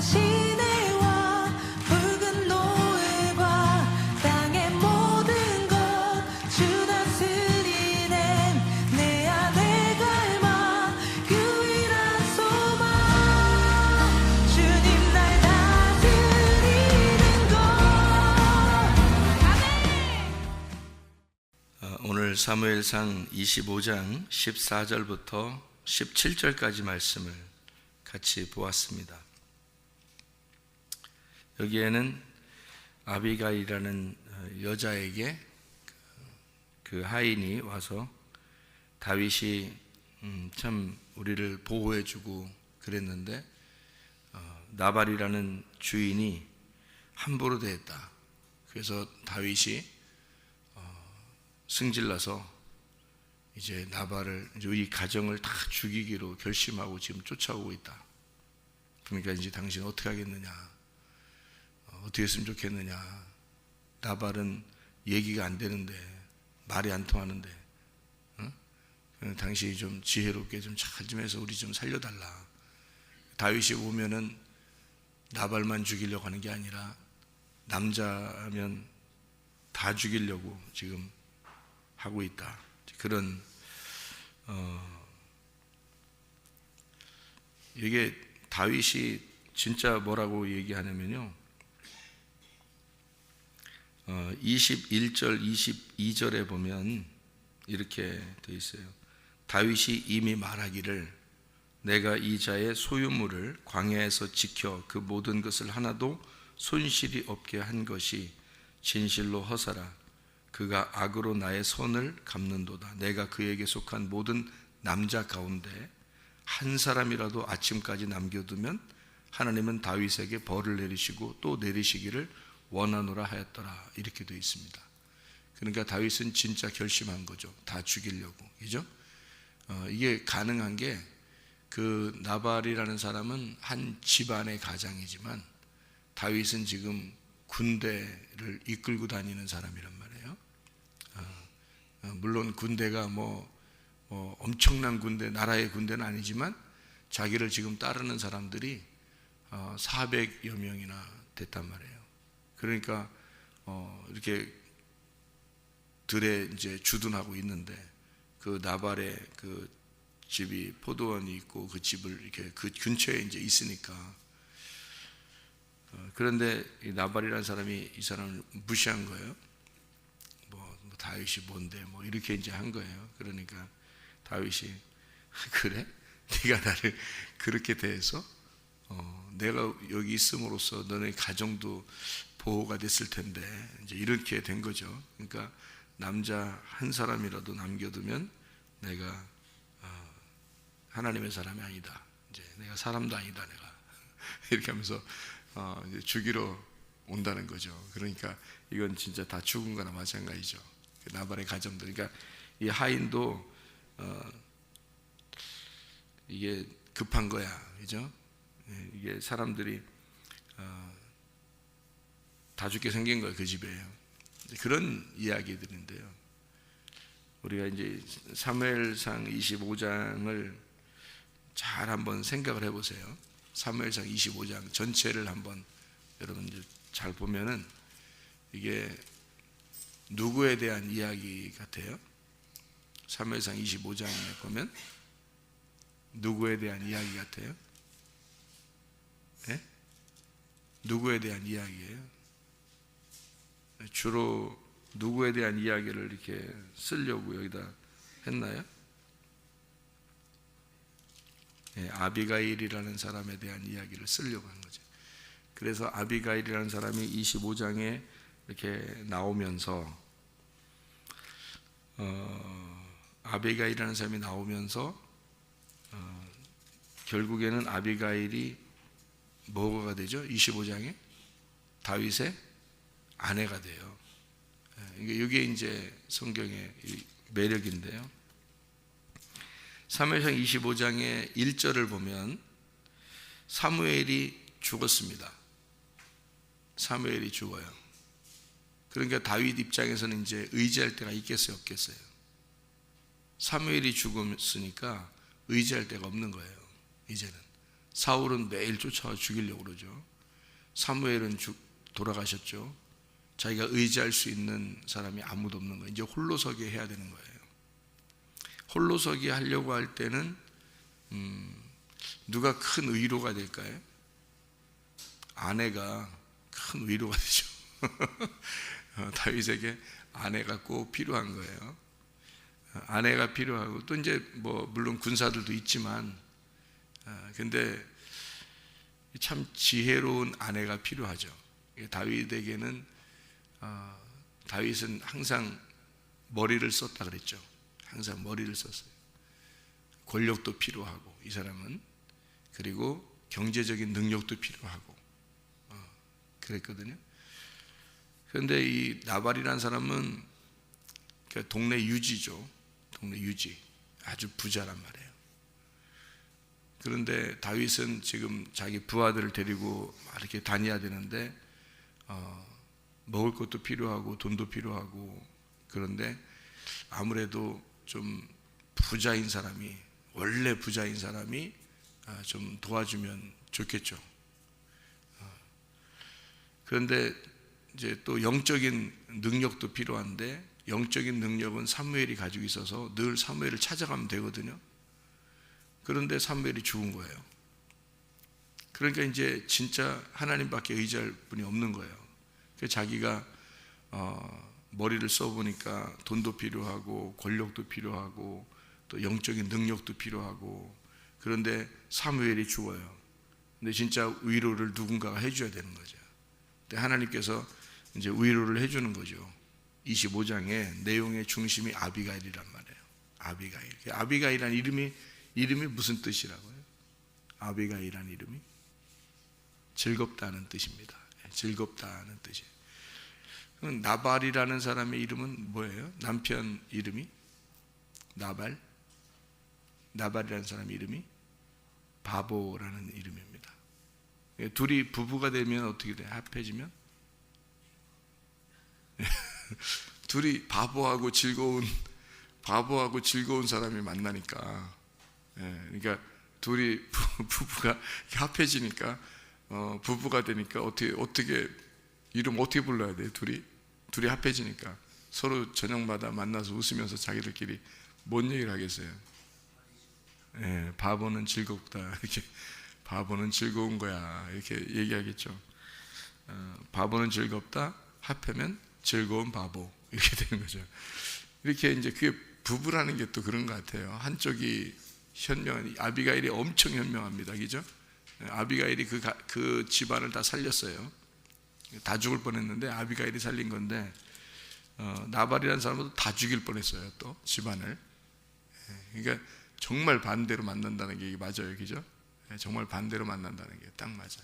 시내와 붉은 노을과 땅의 모든 것 주 다스리는 내 안에 갈망 유일한 소망 주님 날 다스리는 것. 아멘. 오늘 사무엘상 25장 14절부터 17절까지 말씀을 같이 보았습니다. 여기에는 아비가일이라는 여자에게 그 하인이 와서 다윗이 참 우리를 보호해주고 그랬는데 나발이라는 주인이 함부로 대했다. 그래서 다윗이 승질나서 이제 나발을 이 가정을 다 죽이기로 결심하고 지금 쫓아오고 있다. 그러니까 이제 당신 어떻게 하겠느냐, 어떻게 했으면 좋겠느냐. 나발은 얘기가 안 되는데, 말이 안 통하는데, 당신이 좀 지혜롭게 좀 잘 좀 해서 우리 좀 살려달라. 다윗이 오면은 나발만 죽이려고 하는 게 아니라 남자면 다 죽이려고 지금 하고 있다. 그런 이게 다윗이 진짜 뭐라고 얘기하냐면요, 21절 22절에 보면 이렇게 되어 있어요. 다윗이 이미 말하기를 내가 이 자의 소유물을 광야에서 지켜 그 모든 것을 하나도 손실이 없게 한 것이 진실로 허사라. 그가 악으로 나의 손을 갚는도다. 내가 그에게 속한 모든 남자 가운데 한 사람이라도 아침까지 남겨두면 하나님은 다윗에게 벌을 내리시고 또 내리시기를 원하노라 하였더라. 이렇게 되어 있습니다. 그러니까 다윗은 진짜 결심한 거죠. 다 죽이려고. 그죠? 이게 가능한 게 그 나발이라는 사람은 한 집안의 가장이지만 다윗은 지금 군대를 이끌고 다니는 사람이란 말이에요. 물론 군대가 뭐 엄청난 군대, 나라의 군대는 아니지만 자기를 지금 따르는 사람들이 400여 명이나 됐단 말이에요. 그러니까 이렇게 들에 이제 주둔하고 있는데 그 나발의 그 집이 포도원이 있고 그 집을 이렇게 그 근처에 이제 있으니까 그런데 이 나발이라는 사람이 이 사람을 무시한 거예요. 뭐 다윗이 뭔데 뭐 이렇게 이제 한 거예요. 그러니까 다윗이 그래? 네가 나를 그렇게 대해서 내가 여기 있음으로써 너네 가정도 보호가 됐을 텐데 이제 이렇게 된 거죠. 그러니까 남자 한 사람이라도 남겨두면 내가 하나님의 사람이 아니다. 이제 내가 사람도 아니다. 내가 이렇게 하면서 이제 죽이러 온다는 거죠. 그러니까 이건 진짜 다 죽은 거나 마찬가지죠. 나발의 가정들. 그러니까 이 하인도 이게 급한 거야, 그죠? 이게 사람들이 다 죽게 생긴 거예요, 그 집에요. 그런 이야기들인데요. 우리가 이제 사무엘상 25장을 잘 한번 생각을 해보세요. 사무엘상 25장 전체를 한번 여러분 잘 보면은 이게 누구에 대한 이야기 같아요? 사무엘상 25장에 보면 누구에 대한 이야기 같아요? 네? 누구에 대한 이야기예요? 주로 누구에 대한 이야기를 이렇게 쓰려고 여기다 했나요? 네, 아비가일이라는 사람에 대한 이야기를 쓰려고 한 거죠. 그래서 아비가일이라는 사람이 25장에 이렇게 나오면서 아비가일이라는 사람이 나오면서 결국에는 아비가일이 뭐가 되죠? 25장에 다윗의 아내가 돼요. 이게 이제 성경의 매력인데요. 사무엘상 25장의 1절을 보면 사무엘이 죽었습니다. 사무엘이 죽어요. 그러니까 다윗 입장에서는 이제 의지할 데가 있겠어요, 없겠어요? 사무엘이 죽었으니까 의지할 데가 없는 거예요. 이제는 사울은 매일 쫓아와 죽이려고 그러죠. 사무엘은 돌아가셨죠. 자기가 의지할 수 있는 사람이 아무도 없는 거예요. 이제 홀로서기 해야 되는 거예요. 홀로서기 하려고 할 때는 누가 큰 의로가 될까요? 아내가 큰 의로가 되죠. 다윗에게 아내가 꼭 필요한 거예요. 아내가 필요하고 또 이제 뭐 물론 군사들도 있지만 근데 참 지혜로운 아내가 필요하죠. 다윗에게는 다윗은 항상 머리를 썼다 그랬죠. 항상 머리를 썼어요. 권력도 필요하고 이 사람은, 그리고 경제적인 능력도 필요하고 그랬거든요. 그런데 이 나발이라는 사람은 동네 유지죠. 동네 유지, 아주 부자란 말이에요. 그런데 다윗은 지금 자기 부하들을 데리고 이렇게 다녀야 되는데 먹을 것도 필요하고 돈도 필요하고, 그런데 아무래도 좀 부자인 사람이, 원래 부자인 사람이 좀 도와주면 좋겠죠. 그런데 이제 또 영적인 능력도 필요한데, 영적인 능력은 사무엘이 가지고 있어서 늘 사무엘을 찾아가면 되거든요. 그런데 사무엘이 죽은 거예요. 그러니까 이제 진짜 하나님밖에 의지할 분이 없는 거예요. 그래서 자기가 머리를 써보니까 돈도 필요하고 권력도 필요하고 또 영적인 능력도 필요하고, 그런데 사무엘이 죽어요. 근데 진짜 위로를 누군가가 해줘야 되는 거죠. 근데 하나님께서 이제 위로를 해주는 거죠. 25장의 내용의 중심이 아비가일이란 말이에요. 아비가일. 아비가일이라는 이름이 무슨 뜻이라고요? 아비가일이라는 이름이 즐겁다는 뜻입니다. 즐겁다는 뜻이에요. 나발이라는 사람의 이름은 뭐예요? 남편 이름이 나발이라는 사람 이름이 바보라는 이름입니다. 둘이 부부가 되면 어떻게 돼? 합해지면 둘이 바보하고 즐거운 사람이 만나니까, 그러니까 둘이 부부가 합해지니까 부부가 되니까 어떻게 이름 어떻게 불러야 돼? 둘이 합해지니까 서로 저녁마다 만나서 웃으면서 자기들끼리 뭔 얘기를 하겠어요? 바보는 즐겁다, 이렇게. 바보는 즐거운 거야, 이렇게 얘기하겠죠. 바보는 즐겁다, 합하면 즐거운 바보, 이렇게 되는 거죠. 이렇게 이제 그게 부부라는 게 또 그런 것 같아요. 한쪽이 아비가일이 엄청 현명합니다, 그죠? 아비가일이 그 집안을 다 살렸어요. 다 죽을 뻔했는데 아비가일이 살린 건데, 나발이라는 사람은 다 죽일 뻔했어요, 또 집안을. 그러니까 정말 반대로 만난다는 게 이게 맞아요, 그죠? 정말 반대로 만난다는 게 딱 맞아.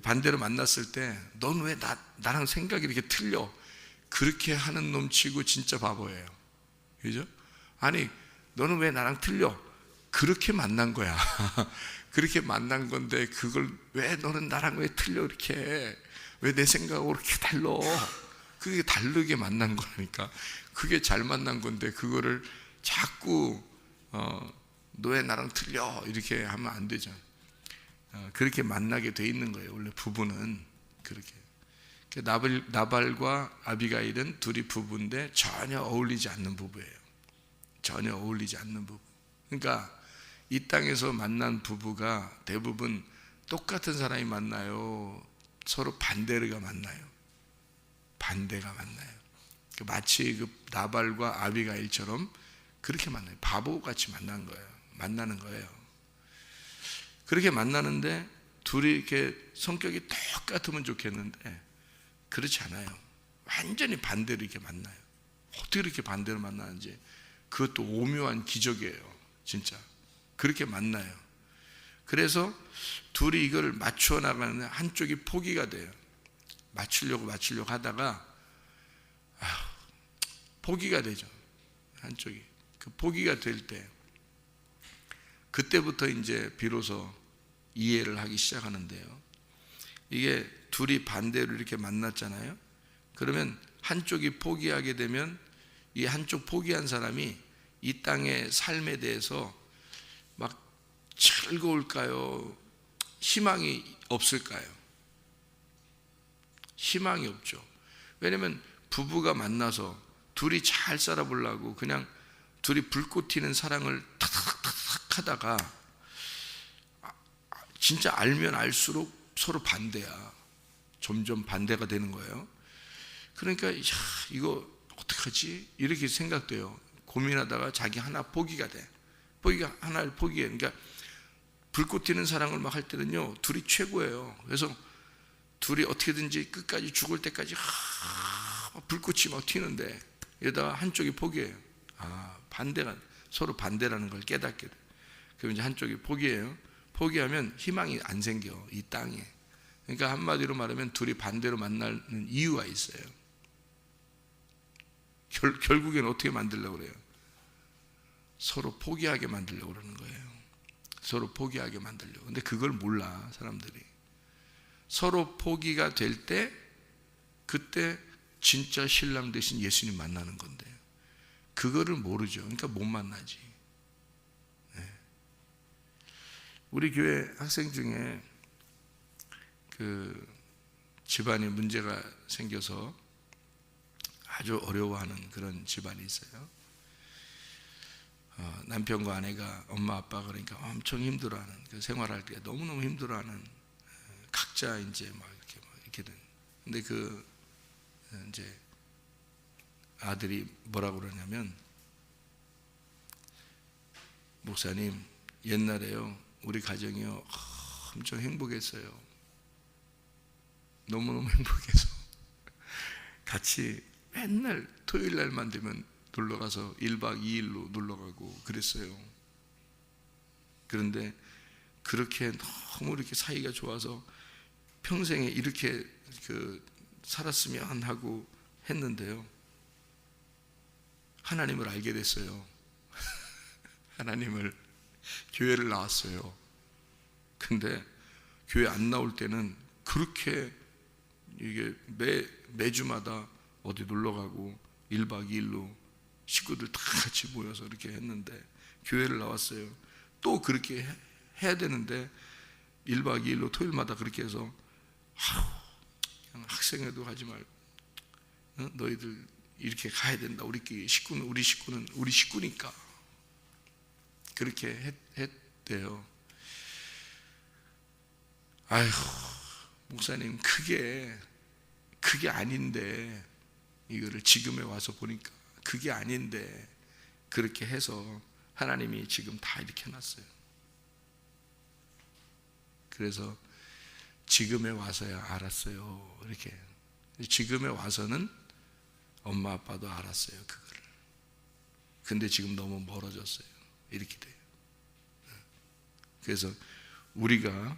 반대로 만났을 때 넌 왜 나랑 생각이 이렇게 틀려? 그렇게 하는 놈 치고 진짜 바보예요, 그죠? 아니, 너는 왜 나랑 틀려? 그렇게 만난 거야. 그렇게 만난 건데 그걸 왜 너는 나랑 왜 틀려, 이렇게 왜 내 생각하고 그렇게 달라? 그게 다르게 만난 거니까 그게 잘 만난 건데, 그거를 자꾸 너 왜 나랑 틀려 이렇게 하면 안 되죠. 그렇게 만나게 돼 있는 거예요, 원래 부부는. 그렇게 나발과 아비가일은 둘이 부부인데 전혀 어울리지 않는 부부예요. 전혀 어울리지 않는 부부. 그러니까 이 땅에서 만난 부부가 대부분 똑같은 사람이 만나요? 서로 반대가 만나요? 반대가 만나요. 마치 그 나발과 아비가일처럼 그렇게 만나요. 바보같이 만나는 거예요. 그렇게 만나는데 둘이 이렇게 성격이 똑같으면 좋겠는데 그렇지 않아요. 완전히 반대로 이렇게 만나요. 어떻게 이렇게 반대로 만나는지, 그것도 오묘한 기적이에요, 진짜. 그렇게 만나요. 그래서 둘이 이걸 맞추어 나가는데 한쪽이 포기가 돼요. 맞추려고 하다가 포기가 되죠, 한쪽이. 그 포기가 될 때, 그때부터 이제 비로소 이해를 하기 시작하는데요. 이게 둘이 반대로 이렇게 만났잖아요. 그러면 한쪽이 포기하게 되면 이 한쪽 포기한 사람이 이 땅의 삶에 대해서 막 즐거울까요? 희망이 없을까요? 희망이 없죠. 왜냐하면 부부가 만나서 둘이 잘 살아보려고 그냥 둘이 불꽃 튀는 사랑을 탁탁탁탁 하다가 진짜 알면 알수록 서로 반대야. 점점 반대가 되는 거예요. 그러니까 야, 이거 어떡하지? 이렇게 생각돼요. 고민하다가 자기 하나 포기가 돼. 포기가 하나를 포기해. 그러니까 불꽃 튀는 사랑을 막 할 때는요, 둘이 최고예요. 그래서 둘이 어떻게든지 끝까지 죽을 때까지 불꽃이 막 튀는데 이러다가 한쪽이 포기해요. 반대가 서로 반대라는 걸 깨닫게 돼. 그럼 이제 한쪽이 포기해요. 포기하면 희망이 안 생겨, 이 땅에. 그러니까 한마디로 말하면 둘이 반대로 만나는 이유가 있어요. 결국엔 어떻게 만들려고 그래요? 서로 포기하게 만들려고 그러는 거예요. 서로 포기하게 만들려고. 근데 그걸 몰라, 사람들이. 서로 포기가 될 때, 그때 진짜 신랑 대신 예수님 만나는 건데, 그거를 모르죠. 그러니까 못 만나지. 네. 우리 교회 학생 중에 그 집안에 문제가 생겨서 아주 어려워하는 그런 집안이 있어요. 남편과 아내가 엄마 아빠가 그러니까 엄청 힘들어하는, 그 생활할 때 너무너무 힘들어하는, 각자 이제 막 이렇게 된. 근데 그 이제 아들이 뭐라고 그러냐면, 목사님, 옛날에요 우리 가정이요 엄청 행복했어요. 너무너무 행복해서 같이 맨날 토요일 날만 되면 놀러가서 1박 2일로 놀러가고 그랬어요. 그런데 그렇게 너무 이렇게 사이가 좋아서 평생에 이렇게 살았으면 하고 했는데요, 하나님을 알게 됐어요. 하나님을, 교회를 나왔어요. 근데 교회 안 나올 때는 그렇게 이게 매주마다 어디 놀러가고 1박 2일로 식구들 다 같이 모여서 이렇게 했는데, 교회를 나왔어요. 또 그렇게 해야 되는데 1박 2일로 토요일마다 그렇게 해서 그냥 학생회도 하지 말고 너희들 이렇게 가야 된다. 우리 식구는 우리 식구니까 그렇게 했대요. 아휴, 목사님, 그게 아닌데, 이거를 지금에 와서 보니까 그게 아닌데 그렇게 해서 하나님이 지금 다 이렇게 해놨어요. 그래서 지금에 와서야 알았어요. 이렇게 지금에 와서는 엄마 아빠도 알았어요, 그거를. 근데 지금 너무 멀어졌어요. 이렇게 돼요. 그래서 우리가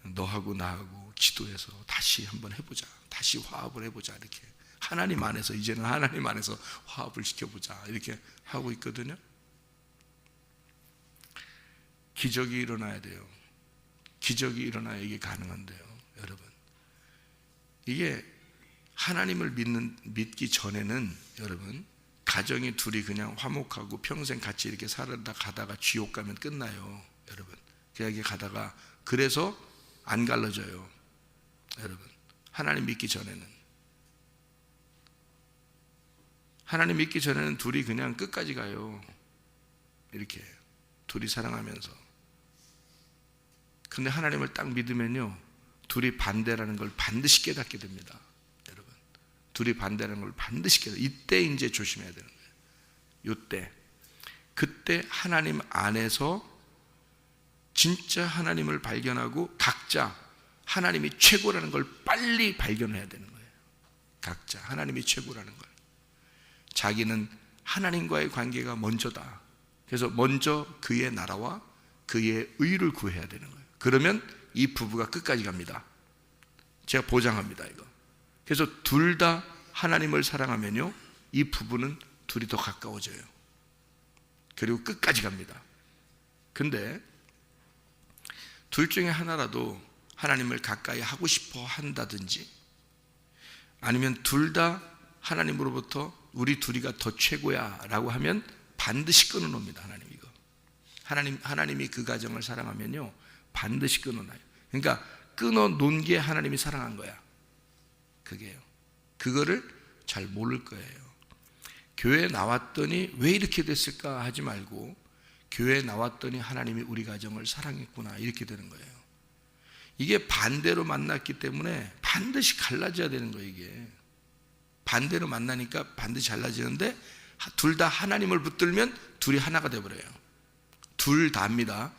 너하고 나하고 기도해서 다시 한번 해보자, 다시 화합을 해보자, 이렇게 하나님 안에서, 이제는 하나님 안에서 화합을 시켜보자, 이렇게 하고 있거든요. 기적이 일어나야 돼요. 기적이 일어나야 이게 가능한데요, 여러분. 이게 하나님을 믿기 전에는, 여러분, 가정이 둘이 그냥 화목하고 평생 같이 이렇게 살다 가다가 지옥 가면 끝나요, 여러분. 그냥 이렇게 가다가, 그래서 안 갈라져요, 여러분. 하나님 믿기 전에는. 하나님 믿기 전에는 둘이 그냥 끝까지 가요. 이렇게 둘이 사랑하면서. 근데 하나님을 딱 믿으면요, 둘이 반대라는 걸 반드시 깨닫게 됩니다, 여러분. 둘이 반대라는 걸 반드시 깨닫게 돼요. 이때 이제 조심해야 되는 거예요. 이때. 그때 하나님 안에서 진짜 하나님을 발견하고 각자 하나님이 최고라는 걸 빨리 발견해야 되는 거예요. 각자 하나님이 최고라는 걸. 자기는 하나님과의 관계가 먼저다. 그래서 먼저 그의 나라와 그의 의를 구해야 되는 거예요. 그러면 이 부부가 끝까지 갑니다. 제가 보장합니다, 이거. 그래서 둘 다 하나님을 사랑하면요, 이 부부는 둘이 더 가까워져요. 그리고 끝까지 갑니다. 근데 둘 중에 하나라도 하나님을 가까이 하고 싶어 한다든지, 아니면 둘 다 하나님으로부터 우리 둘이가 더 최고야 라고 하면 반드시 끊어놓습니다, 하나님. 이거 하나님이 그 가정을 사랑하면요 반드시 끊어놔요. 그러니까 끊어놓은 게 하나님이 사랑한 거야. 그게요. 그거를 잘 모를 거예요. 교회에 나왔더니 왜 이렇게 됐을까 하지 말고, 교회에 나왔더니 하나님이 우리 가정을 사랑했구나, 이렇게 되는 거예요. 이게 반대로 만났기 때문에 반드시 갈라져야 되는 거예요. 이게 반대로 만나니까 반드시 갈라지는데, 둘 다 하나님을 붙들면 둘이 하나가 되어버려요. 둘 다입니다.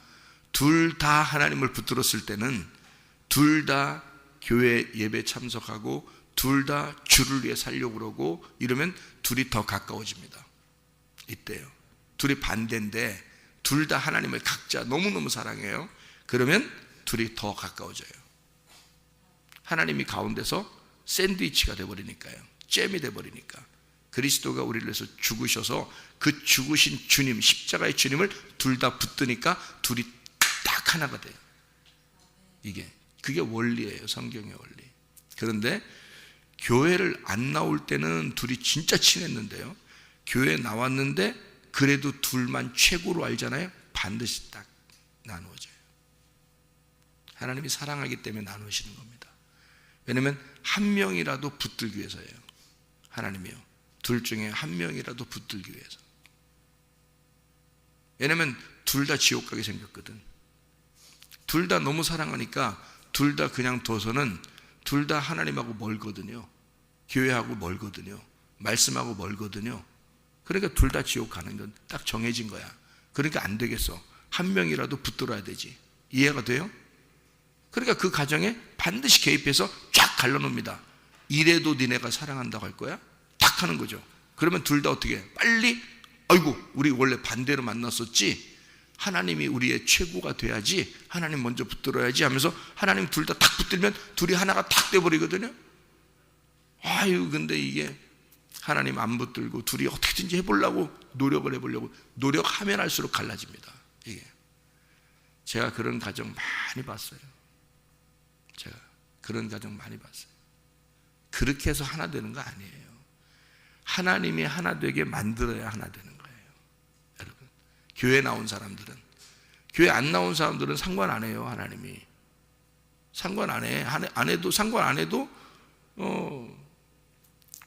둘 다 하나님을 붙들었을 때는 둘 다 교회 예배 참석하고 둘 다 주를 위해 살려고 그러고 이러면 둘이 더 가까워집니다. 이때요. 둘이 반대인데 둘 다 하나님을 각자 너무너무 사랑해요. 그러면 둘이 더 가까워져요. 하나님이 가운데서 샌드위치가 되어버리니까요. 잼이 되어버리니까. 그리스도가 우리를 위해서 죽으셔서 그 죽으신 주님, 십자가의 주님을 둘 다 붙드니까 둘이 딱 하나가 돼요. 그게 원리예요. 성경의 원리. 그런데 교회를 안 나올 때는 둘이 진짜 친했는데요, 교회 나왔는데 그래도 둘만 최고로 알잖아요. 반드시 딱 나누어져요. 하나님이 사랑하기 때문에 나누시는 겁니다. 왜냐하면 한 명이라도 붙들기 위해서예요. 하나님이요, 둘 중에 한 명이라도 붙들기 위해서. 왜냐하면 둘 다 지옥 가게 생겼거든. 둘 다 너무 사랑하니까 둘 다 그냥 둬서는 둘 다 하나님하고 멀거든요. 교회하고 멀거든요. 말씀하고 멀거든요. 그러니까 둘 다 지옥 가는 건 딱 정해진 거야. 그러니까 안 되겠어. 한 명이라도 붙들어야 되지. 이해가 돼요? 그러니까 그 가정에 반드시 개입해서 쫙 갈라놓습니다. 이래도 니네가 사랑한다고 할 거야? 딱 하는 거죠. 그러면 둘 다 어떻게 해? 빨리, 아이고 우리 원래 반대로 만났었지, 하나님이 우리의 최고가 돼야지, 하나님 먼저 붙들어야지 하면서 하나님 둘 다 딱 붙들면 둘이 하나가 딱 돼버리거든요. 아유, 근데 이게 하나님 안 붙들고 둘이 어떻게든지 해보려고 노력을 해보려고 노력하면 할수록 갈라집니다. 이게 제가 그런 가정 많이 봤어요. 제가 그런 가정 많이 봤어요. 그렇게 해서 하나 되는 거 아니에요. 하나님이 하나 되게 만들어야 하나 되는 거예요. 여러분, 교회 나온 사람들은, 교회 안 나온 사람들은 상관 안 해요. 하나님이 상관 안 해. 안 해도 상관 안 해도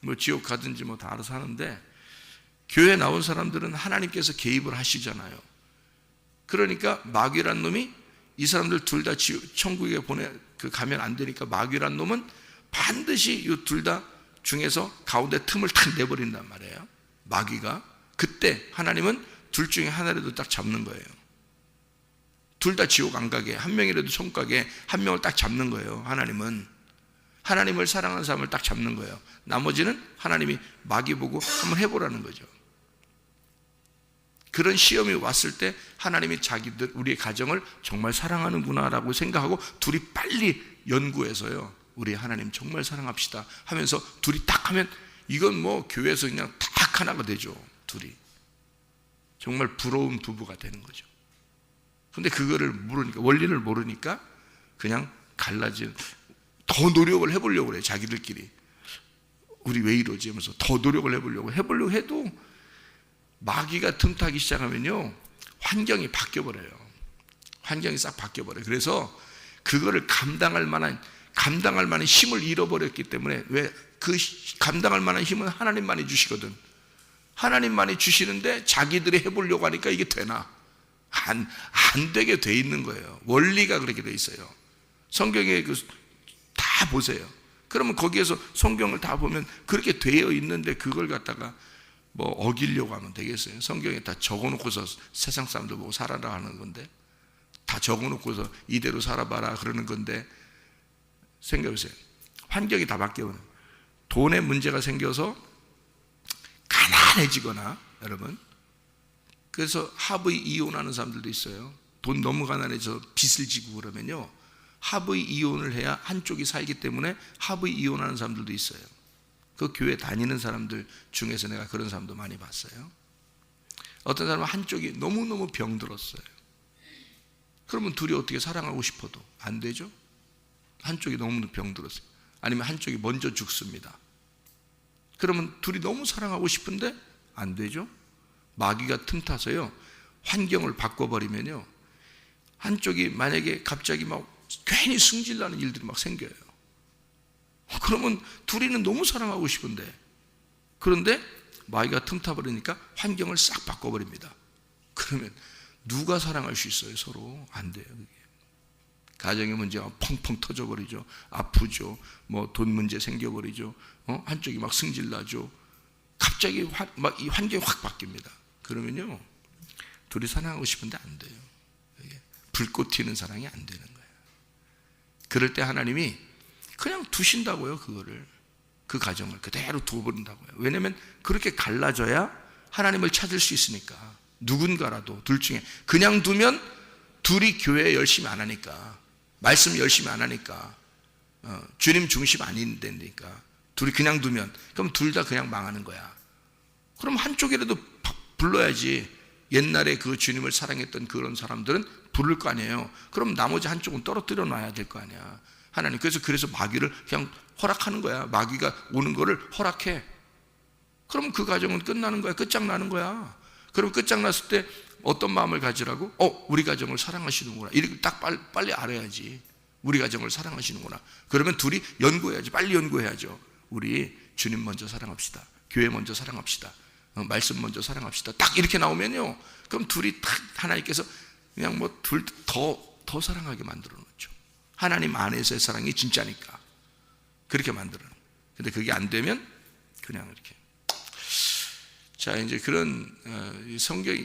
뭐 지옥 가든지 뭐 다 알아서 하는데, 교회 나온 사람들은 하나님께서 개입을 하시잖아요. 그러니까 마귀란 놈이 이 사람들 둘 다 천국에 가면 안 되니까 마귀란 놈은 반드시 이 둘 다 중에서 가운데 틈을 탁 내버린단 말이에요. 마귀가. 그때 하나님은 둘 중에 하나라도 딱 잡는 거예요. 둘 다 지옥 안 가게, 한 명이라도 천국 가게 한 명을 딱 잡는 거예요. 하나님을 사랑하는 사람을 딱 잡는 거예요. 나머지는 하나님이 마귀 보고 한번 해보라는 거죠. 그런 시험이 왔을 때 하나님이 자기들, 우리의 가정을 정말 사랑하는구나라고 생각하고 둘이 빨리 연구해서요, 우리 하나님 정말 사랑합시다 하면서 둘이 딱 하면 이건 뭐 교회에서 그냥 딱 하나가 되죠. 둘이 정말 부러운 부부가 되는 거죠. 근데 그거를 모르니까, 원리를 모르니까 그냥 갈라진, 더 노력을 해보려고 그래요. 자기들끼리 우리 왜 이러지 하면서 더 노력을 해보려고 해도 마귀가 틈타기 시작하면요, 환경이 바뀌어버려요. 환경이 싹 바뀌어버려요. 그래서 그거를 감당할 만한 힘을 잃어버렸기 때문에, 왜 그 감당할 만한 힘은 하나님만이 주시거든. 하나님만이 주시는데 자기들이 해보려고 하니까 이게 되나? 안 되게 돼 있는 거예요. 원리가 그렇게 돼 있어요. 성경에 다 보세요. 그러면 거기에서 성경을 다 보면 그렇게 되어 있는데 그걸 갖다가 뭐 어기려고 하면 되겠어요? 성경에 다 적어놓고서 세상 사람들 보고 살아라 하는 건데, 다 적어놓고서 이대로 살아봐라 그러는 건데, 생각해보세요. 환경이 다 바뀌어버려요. 돈에 문제가 생겨서 가난해지거나, 여러분, 그래서 합의 이혼하는 사람들도 있어요. 돈 너무 가난해서 빚을 지고 그러면요, 합의 이혼을 해야 한쪽이 살기 때문에 합의 이혼하는 사람들도 있어요. 그 교회 다니는 사람들 중에서 내가 그런 사람도 많이 봤어요. 어떤 사람은 한쪽이 너무너무 병들었어요. 그러면 둘이 어떻게 사랑하고 싶어도 안 되죠? 한쪽이 너무 병들었어요. 아니면 한쪽이 먼저 죽습니다. 그러면 둘이 너무 사랑하고 싶은데 안 되죠? 마귀가 틈타서요, 환경을 바꿔버리면요, 한쪽이 만약에 갑자기 막 괜히 승질나는 일들이 막 생겨요. 그러면 둘이는 너무 사랑하고 싶은데, 그런데 마귀가 틈타버리니까 환경을 싹 바꿔버립니다. 그러면 누가 사랑할 수 있어요? 서로 안 돼요. 그게. 가정의 문제가 펑펑 터져버리죠. 아프죠. 뭐 돈 문제 생겨버리죠. 한쪽이 막 승질나죠. 갑자기 막 이 환경이 확 바뀝니다. 그러면요, 둘이 사랑하고 싶은데 안 돼요. 이게 불꽃 튀는 사랑이 안 되는 거예요. 그럴 때 하나님이 그냥 두신다고요. 그거를, 그 가정을 그대로 두어버린다고요. 왜냐하면 그렇게 갈라져야 하나님을 찾을 수 있으니까. 누군가라도 둘 중에 그냥 두면 둘이 교회 열심히 안 하니까, 말씀 열심히 안 하니까, 주님 중심 아닌 데니까 둘이 그냥 두면, 그럼 둘 다 그냥 망하는 거야. 그럼 한쪽이라도 불러야지. 옛날에 그 주님을 사랑했던 그런 사람들은 부를 거 아니에요. 그럼 나머지 한쪽은 떨어뜨려 놔야 될 거 아니야. 하나님 그래서 마귀를 그냥 허락하는 거야. 마귀가 오는 거를 허락해. 그럼 그 가정은 끝나는 거야. 끝장나는 거야. 그럼 끝장났을 때 어떤 마음을 가지라고? 우리 가정을 사랑하시는구나. 이렇게 딱 빨리 알아야지. 우리 가정을 사랑하시는구나. 그러면 둘이 연구해야지. 빨리 연구해야죠. 우리 주님 먼저 사랑합시다. 교회 먼저 사랑합시다. 말씀 먼저 사랑합시다. 딱 이렇게 나오면요, 그럼 둘이 딱 하나님께서 그냥 뭐 둘 더 사랑하게 만들어 놓죠. 하나님 안에서의 사랑이 진짜니까 그렇게 만들어 놓죠. 근데 그게 안 되면 그냥 이렇게. 자, 이제 그런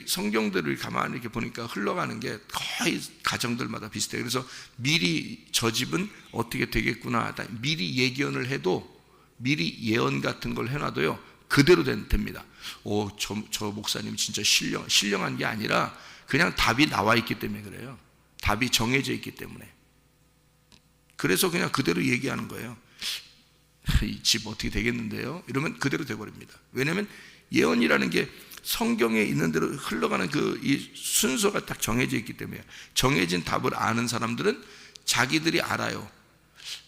성경들을 가만히 이렇게 보니까 흘러가는 게 거의 가정들마다 비슷해요. 그래서 미리 저 집은 어떻게 되겠구나, 미리 예견을 해도, 미리 예언 같은 걸 해놔도요, 그대로 됩니다. 저 목사님 진짜 신령한 게 아니라 그냥 답이 나와 있기 때문에 그래요. 답이 정해져 있기 때문에. 그래서 그냥 그대로 얘기하는 거예요. 이 집 어떻게 되겠는데요? 이러면 그대로 돼버립니다. 왜냐하면 예언이라는 게 성경에 있는 대로 흘러가는 이 순서가 딱 정해져 있기 때문에. 정해진 답을 아는 사람들은 자기들이 알아요.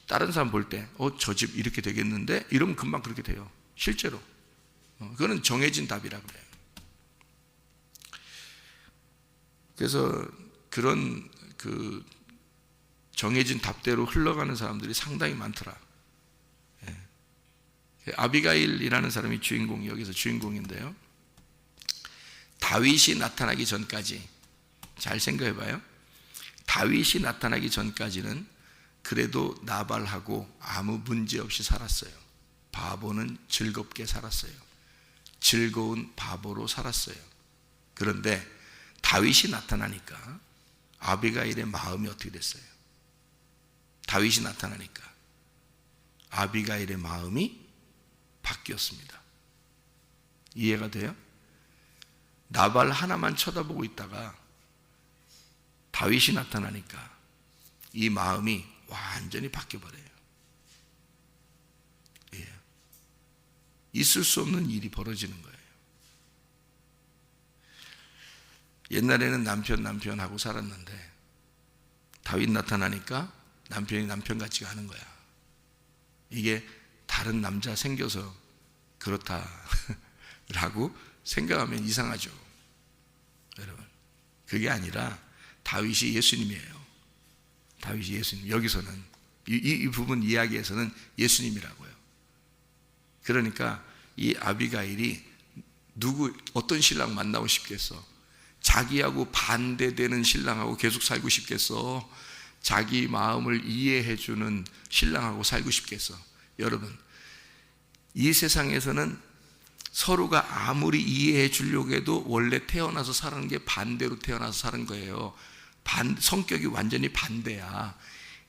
다른 사람 볼 때 저 집 이렇게 되겠는데, 이러면 금방 그렇게 돼요. 실제로 그거는 정해진 답이라 그래요. 그래서 그런 정해진 답대로 흘러가는 사람들이 상당히 많더라. 아비가일이라는 사람이 여기서 주인공인데요, 다윗이 나타나기 전까지, 잘 생각해 봐요. 다윗이 나타나기 전까지는 그래도 나발하고 아무 문제 없이 살았어요. 바보는 즐겁게 살았어요. 즐거운 바보로 살았어요. 그런데 다윗이 나타나니까 아비가일의 마음이 어떻게 됐어요? 다윗이 나타나니까 아비가일의 마음이 바뀌었습니다. 이해가 돼요? 나발 하나만 쳐다보고 있다가 다윗이 나타나니까 이 마음이 완전히 바뀌어버려요. 예. 있을 수 없는 일이 벌어지는 거예요. 옛날에는 남편하고 살았는데 다윗 나타나니까 남편이 남편 같지가 않은 거야. 이게 다른 남자 생겨서 그렇다라고 생각하면 이상하죠. 여러분, 그게 아니라 다윗이 예수님이에요. 다윗이 예수님. 여기서는 이 부분 이야기에서는 예수님이라고요. 그러니까 이 아비가일이 어떤 신랑 만나고 싶겠어? 자기하고 반대되는 신랑하고 계속 살고 싶겠어? 자기 마음을 이해해주는 신랑하고 살고 싶겠어? 여러분, 이 세상에서는 서로가 아무리 이해해 주려고 해도 원래 태어나서 사는 게 반대로 태어나서 사는 거예요. 성격이 완전히 반대야.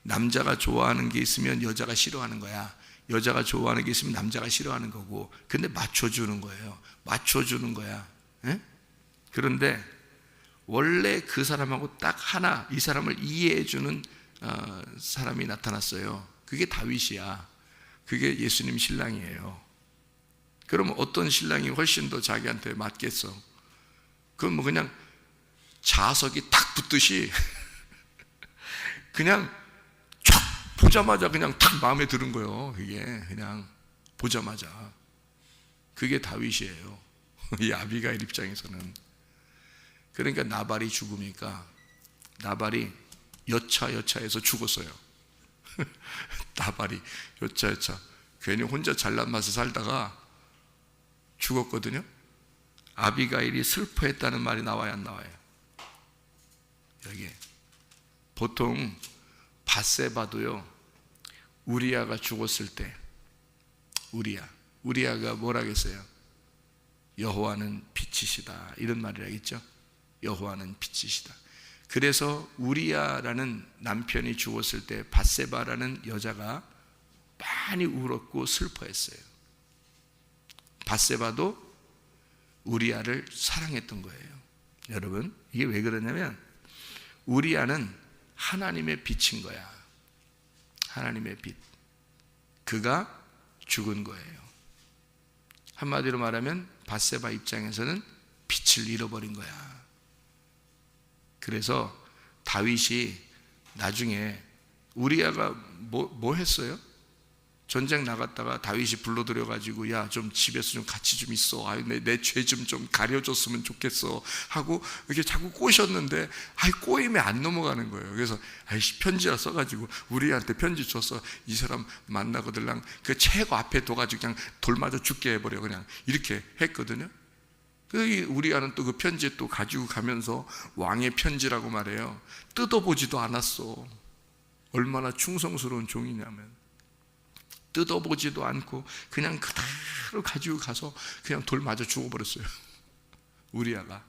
남자가 좋아하는 게 있으면 여자가 싫어하는 거야. 여자가 좋아하는 게 있으면 남자가 싫어하는 거고. 근데 맞춰주는 거예요. 맞춰주는 거야. 에? 그런데 원래 그 사람하고 딱 하나, 이 사람을 이해해주는 사람이 나타났어요. 그게 다윗이야. 그게 예수님 신랑이에요. 그러면 어떤 신랑이 훨씬 더 자기한테 맞겠어? 그건 뭐 그냥 자석이 탁 붙듯이 그냥 촥 보자마자 그냥 탁 마음에 드는 거예요. 그게 그냥 보자마자. 그게 다윗이에요. 이 아비가일 입장에서는. 그러니까 나발이 죽으니까 나발이 여차여차해서 죽었어요. 나발이 여차여차 괜히 혼자 잘난 맛에 살다가 죽었거든요. 아비가일이 슬퍼했다는 말이 나와요, 안 나와요? 여기 보통 밧세바도요, 우리아가 죽었을 때 우리아가 뭐라 했어요? 여호와는 빛이시다, 이런 말을 하겠죠. 여호와는 빛이시다. 그래서 우리아라는 남편이 죽었을 때 밧세바라는 여자가 많이 울었고 슬퍼했어요. 밧세바도 우리아를 사랑했던 거예요. 여러분, 이게 왜 그러냐면 우리아는 하나님의 빛인 거야. 하나님의 빛. 그가 죽은 거예요. 한마디로 말하면 밧세바 입장에서는 빛을 잃어버린 거야. 그래서 다윗이 나중에 우리아가 뭐 했어요? 전쟁 나갔다가 다윗이 불러들여가지고 야, 좀 집에서 좀 같이 좀 있어. 내 죄 좀 가려줬으면 좋겠어 하고 이렇게 자꾸 꼬셨는데 꼬임에 안 넘어가는 거예요. 그래서 편지라 써가지고 우리한테 편지 줬어. 이 사람 만나거들랑 그 최고 앞에 둬가지고 그냥 돌 맞아 죽게 해버려. 그냥 이렇게 했거든요. 우리아는 또 그 편지 또 가지고 가면서 왕의 편지라고 말해요. 뜯어보지도 않았어. 얼마나 충성스러운 종이냐면 뜯어보지도 않고 그냥 그대로 가지고 가서 그냥 돌 맞아 죽어버렸어요. 우리아가.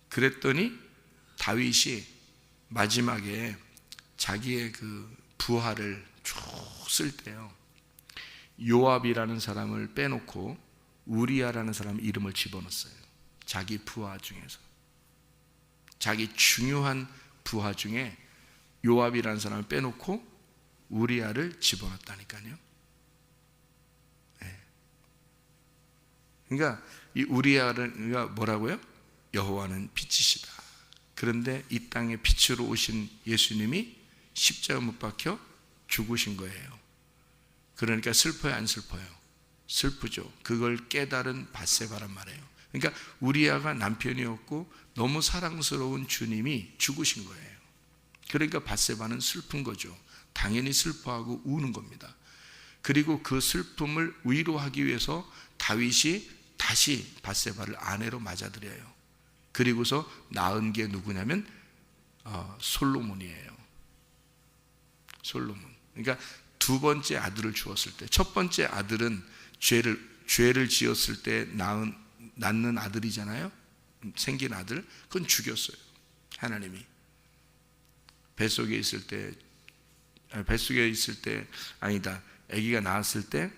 그랬더니 다윗이 마지막에 자기의 그 부하를 쭉 쓸 때요, 요압이라는 사람을 빼놓고 우리아라는 사람 이름을 집어넣었어요. 자기 부하 중에서. 자기 중요한 부하 중에 요압이라는 사람을 빼놓고 우리아를 집어넣었다니까요. 네. 그러니까 이 우리아가 뭐라고요? 여호와는 빛이시다. 그런데 이 땅에 빛으로 오신 예수님이 십자가 못 박혀 죽으신 거예요. 그러니까 슬퍼요, 안 슬퍼요? 슬프죠. 그걸 깨달은 밧세바란 말이에요. 그러니까 우리아가 남편이었고 너무 사랑스러운 주님이 죽으신 거예요. 그러니까 밧세바는 슬픈 거죠. 당연히 슬퍼하고 우는 겁니다. 그리고 그 슬픔을 위로하기 위해서 다윗이 다시 밧세바를 아내로 맞아들여요. 그리고서 낳은 게 누구냐면 솔로몬이에요. 솔로몬. 그러니까 두 번째 아들을 주었을 때, 첫 번째 아들은 죄를 지었을 때 낳는 아들이잖아요. 생긴 아들, 그건 죽였어요. 하나님이 뱃속에 있을 때 아니다, 아기가 나왔을 때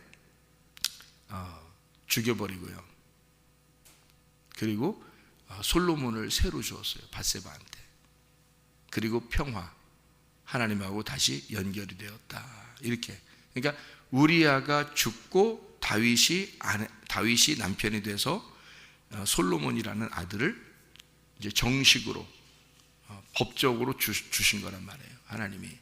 죽여버리고요. 그리고 솔로몬을 새로 주었어요, 밧세바한테. 그리고 평화, 하나님하고 다시 연결이 되었다. 이렇게. 그러니까 우리아가 죽고 다윗이 남편이 돼서 솔로몬이라는 아들을 이제 정식으로 법적으로 주신 거란 말이에요, 하나님이.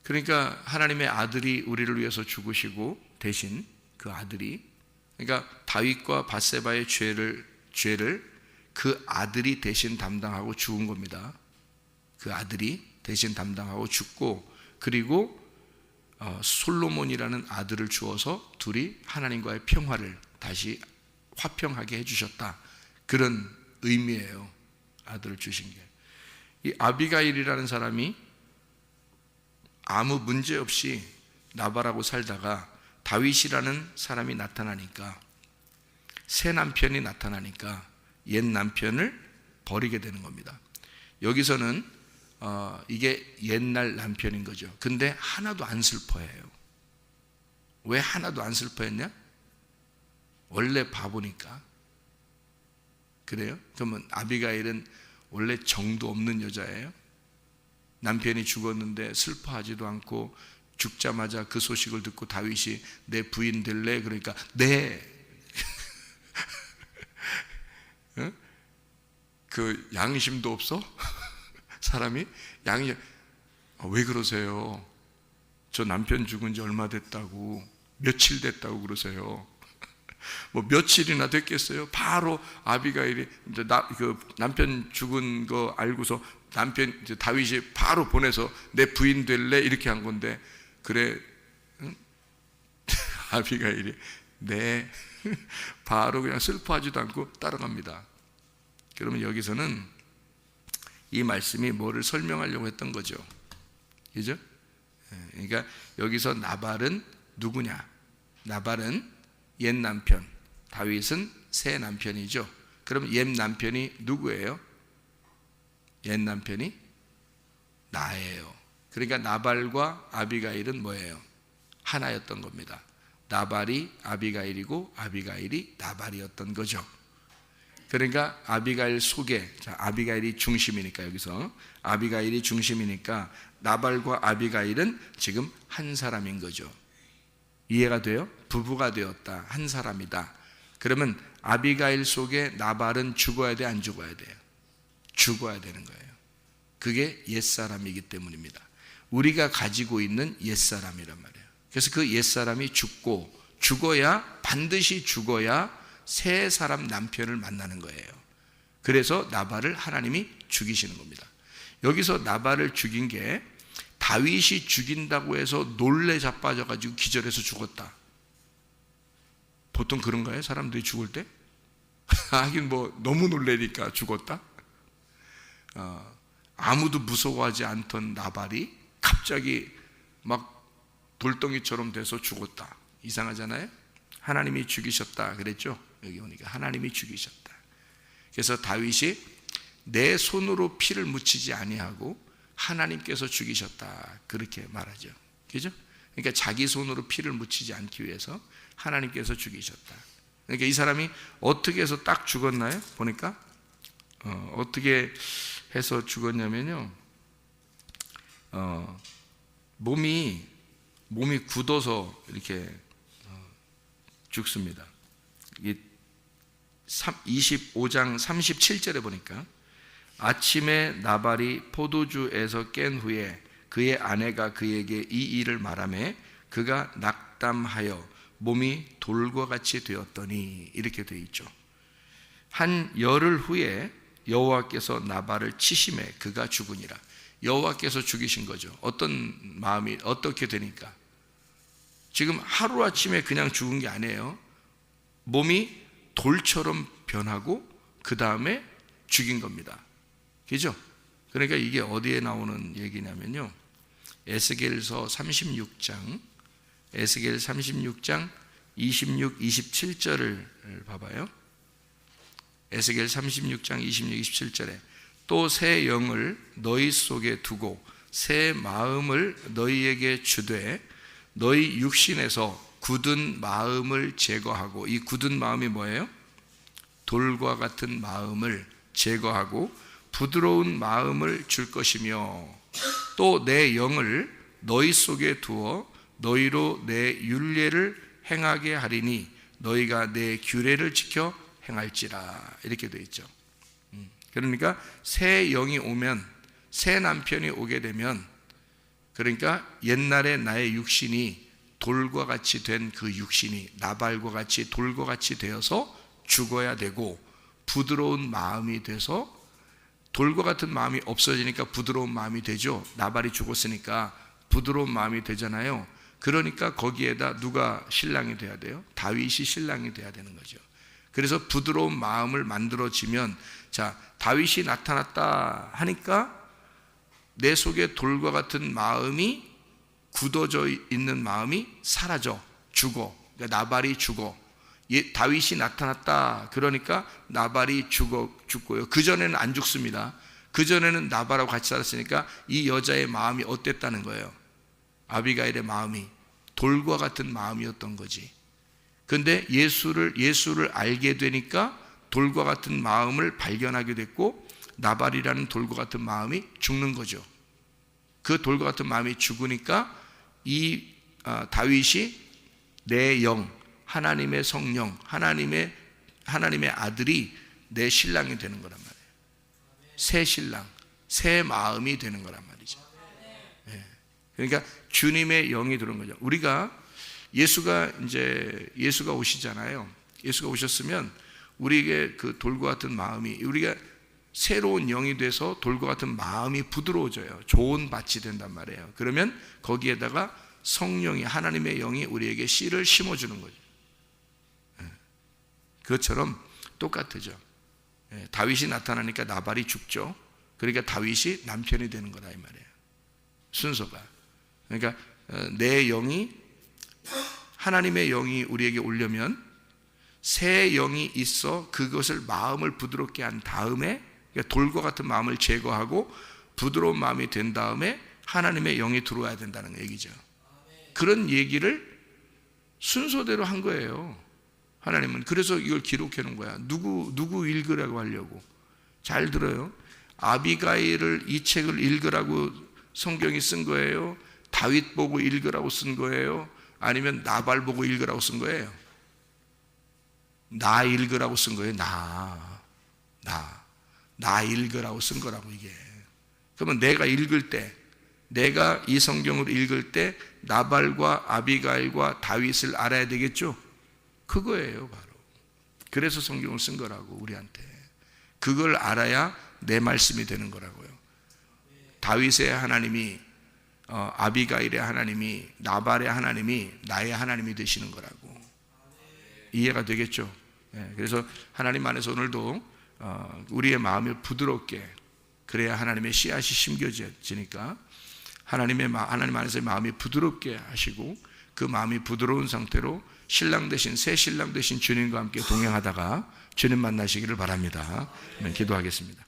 그러니까 하나님의 아들이 우리를 위해서 죽으시고 대신 그 아들이, 그러니까 다윗과 밧세바의 죄를 그 아들이 대신 담당하고 죽은 겁니다. 그 아들이 대신 담당하고 죽고, 그리고 솔로몬이라는 아들을 주어서 둘이 하나님과의 평화를 다시 화평하게 해주셨다. 그런 의미예요, 아들을 주신 게. 이 아비가일이라는 사람이 아무 문제 없이 나발하고 살다가 다윗이라는 사람이 나타나니까, 새 남편이 나타나니까 옛 남편을 버리게 되는 겁니다. 여기서는 이게 옛날 남편인 거죠. 근데 하나도 안 슬퍼해요. 왜 하나도 안 슬퍼했냐? 원래 바보니까. 그래요? 그러면 아비가일은 원래 정도 없는 여자예요? 남편이 죽었는데 슬퍼하지도 않고, 죽자마자 그 소식을 듣고 다윗이 내 부인 될래? 그러니까 네. 그 양심도 없어? 사람이 양심. 왜 그러세요? 저 남편 죽은 지 얼마 됐다고, 며칠 됐다고 그러세요? 뭐 며칠이나 됐겠어요. 바로 아비가일이 이제 그 남편 죽은 거 알고서 남편 이제 다윗이 바로 보내서 내 부인 될래 이렇게 한 건데, 그래, 응? 아비가일이 네 바로 그냥 슬퍼하지도 않고 따라갑니다. 그러면 여기서는 이 말씀이 뭐를 설명하려고 했던 거죠, 그죠? 그러니까 여기서 나발은 누구냐? 나발은 옛 남편, 다윗은 새 남편이죠. 그럼 옛 남편이 누구예요? 옛 남편이 나예요. 그러니까 나발과 아비가일은 뭐예요? 하나였던 겁니다. 나발이 아비가일이고 아비가일이 나발이었던 거죠. 그러니까 아비가일 속에, 자, 아비가일이 중심이니까, 여기서 아비가일이 중심이니까 나발과 아비가일은 지금 한 사람인 거죠. 이해가 돼요? 부부가 되었다, 한 사람이다. 그러면 아비가일 속에 나발은 죽어야 돼, 안 죽어야 돼요? 죽어야 되는 거예요. 그게 옛사람이기 때문입니다. 우리가 가지고 있는 옛사람이란 말이에요. 그래서 그 옛사람이 죽어야, 반드시 죽어야 새 사람 남편을 만나는 거예요. 그래서 나발을 하나님이 죽이시는 겁니다. 여기서 나발을 죽인 게 다윗이 죽인다고 해서 놀래 자빠져가지고 기절해서 죽었다. 보통 그런가요? 사람들이 죽을 때? 하긴 뭐 너무 놀래니까 죽었다. 아무도 무서워하지 않던 나발이 갑자기 막 돌덩이처럼 돼서 죽었다. 이상하잖아요? 하나님이 죽이셨다 그랬죠? 여기 오니까 하나님이 죽이셨다. 그래서 다윗이 내 손으로 피를 묻히지 아니하고 하나님께서 죽이셨다, 그렇게 말하죠. 그죠? 그러니까 자기 손으로 피를 묻히지 않기 위해서 하나님께서 죽이셨다. 그러니까 이 사람이 어떻게 해서 딱 죽었나요? 보니까 어떻게 해서 죽었냐면요, 몸이 굳어서 이렇게 죽습니다. 25장 37절에 보니까 아침에 나발이 포도주에서 깬 후에 그의 아내가 그에게 이 일을 말하매 그가 낙담하여 몸이 돌과 같이 되었더니, 이렇게 되어 있죠. 한 열흘 후에 여호와께서 나발을 치심에 그가 죽으니라. 여호와께서 죽이신 거죠. 어떤 마음이 어떻게 되니까? 지금 하루아침에 그냥 죽은 게 아니에요. 몸이 돌처럼 변하고 그 다음에 죽인 겁니다. 그죠? 그러니까 이게 어디에 나오는 얘기냐면요, 에스겔서 36장 26, 27절을 봐봐요. 에스겔 36장 26, 27절에 또 새 영을 너희 속에 두고 새 마음을 너희에게 주되 너희 육신에서 굳은 마음을 제거하고, 이 굳은 마음이 뭐예요? 돌과 같은 마음을 제거하고 부드러운 마음을 줄 것이며, 또 내 영을 너희 속에 두어 너희로 내 율례를 행하게 하리니 너희가 내 규례를 지켜 행할지라, 이렇게 되어 있죠. 그러니까 새 영이 오면, 새 남편이 오게 되면, 그러니까 옛날에 나의 육신이 돌과 같이 된 그 육신이 나발과 같이 돌과 같이 되어서 죽어야 되고, 부드러운 마음이 돼서, 돌과 같은 마음이 없어지니까 부드러운 마음이 되죠. 나발이 죽었으니까 부드러운 마음이 되잖아요. 그러니까 거기에다 누가 신랑이 돼야 돼요? 다윗이 신랑이 돼야 되는 거죠. 그래서 부드러운 마음을 만들어지면, 자, 다윗이 나타났다 하니까 내 속에 돌과 같은 마음이, 굳어져 있는 마음이 사라져, 죽어. 그러니까 나발이 죽어. 다윗이 나타났다 그러니까 나발이 죽고요. 그전에는 안 죽습니다. 그전에는 나발하고 같이 살았으니까 이 여자의 마음이 어땠다는 거예요? 아비가일의 마음이 돌과 같은 마음이었던 거지. 그런데 예수를 알게 되니까 돌과 같은 마음을 발견하게 됐고, 나발이라는 돌과 같은 마음이 죽는 거죠. 그 돌과 같은 마음이 죽으니까 이 다윗이 내 영, 하나님의 성령, 하나님의 아들이 내 신랑이 되는 거란 말이에요. 새 신랑, 새 마음이 되는 거란 말이죠. 네. 그러니까 주님의 영이 들어온 거죠. 우리가 예수가 오시잖아요. 예수가 오셨으면 우리에게 그 돌과 같은 마음이, 우리가 새로운 영이 돼서 돌과 같은 마음이 부드러워져요. 좋은 밭이 된단 말이에요. 그러면 거기에다가 성령이, 하나님의 영이 우리에게 씨를 심어주는 거죠. 그것처럼 똑같죠. 다윗이 나타나니까 나발이 죽죠. 그러니까 다윗이 남편이 되는 거다 이 말이에요. 순서가. 그러니까 내 영이, 하나님의 영이 우리에게 오려면 새 영이 있어 그것을 마음을 부드럽게 한 다음에, 그러니까 돌과 같은 마음을 제거하고 부드러운 마음이 된 다음에 하나님의 영이 들어와야 된다는 얘기죠. 그런 얘기를 순서대로 한 거예요. 하나님은. 그래서 이걸 기록해 놓은 거야. 누구 읽으라고 하려고. 잘 들어요. 아비가일을, 이 책을 읽으라고 성경이 쓴 거예요? 다윗 보고 읽으라고 쓴 거예요? 아니면 나발 보고 읽으라고 쓴 거예요? 나 읽으라고 쓴 거예요. 나 읽으라고 쓴 거라고 이게. 그러면 내가 읽을 때, 내가 이 성경을 읽을 때 나발과 아비가일과 다윗을 알아야 되겠죠? 그거예요 바로. 그래서 성경을 쓴 거라고 우리한테. 그걸 알아야 내 말씀이 되는 거라고요. 다윗의 하나님이, 아비가일의 하나님이, 나발의 하나님이 나의 하나님이 되시는 거라고. 이해가 되겠죠? 그래서 하나님 안에서 오늘도 우리의 마음을 부드럽게, 그래야 하나님의 씨앗이 심겨지니까 하나님 안에서의 마음이 부드럽게 하시고, 그 마음이 부드러운 상태로 신랑 되신, 새 신랑 되신 주님과 함께 동행하다가 주님 만나시기를 바랍니다. 기도하겠습니다.